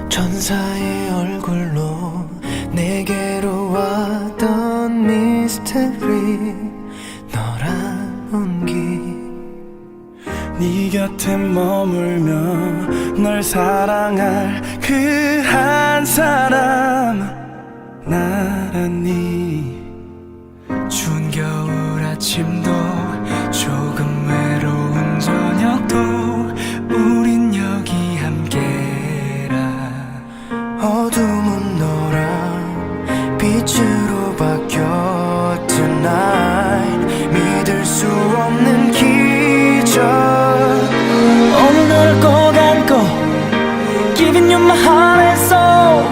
천사의 얼굴로 내게로 왔던 미스터리 너란 온기 네 곁에 머물며 널 사랑할 그 한 사람 나란히 추운 겨울 아침도 조금 외로운 저녁도 우린 여기 함께라. 어둠은 너랑 빛으로 바뀌어 tonight 믿을 수 없는 기적 오늘 너를 꼭 안고 Giving you my heart and soul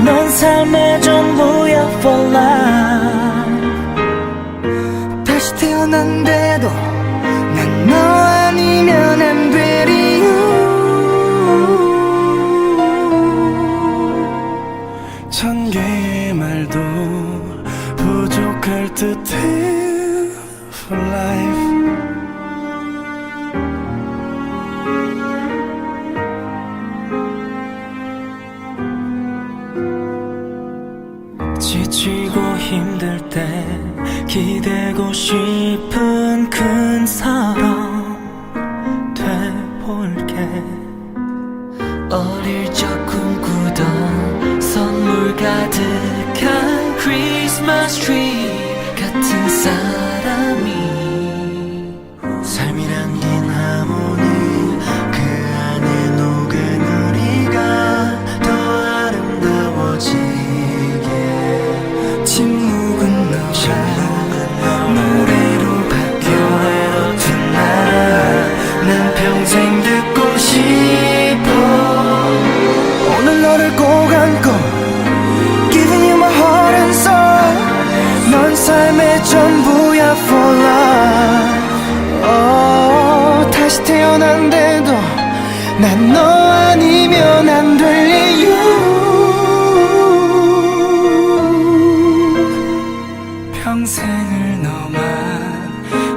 넌 삶의 전부야 for life 다시 태어난데도 난 너 아니면 안 되리 천 개의 말도 부족할 듯해 for life 지치고 힘들 때 기대고 싶은 큰 사람 돼볼게 어릴 적 꿈꾸던 선물 가득한 크리스마스 트리 같은 사람이 삶이 남긴 하모니 그 안에 녹은 우리가 더 아름다워지게 침묵은 너가 노래로 바뀌어 tonight 난 평생 듣고 싶어 오늘 너를 꼭 안고 Giving you my heart and soul 넌 삶의 전부야 for life 다시 태어난데도 난 너 아니면 안 될 이유 평생을 너만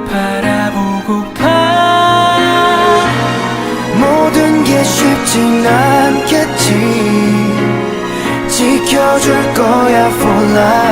바라보고파 모든 게 쉽진 않겠지 지켜줄 거야 for life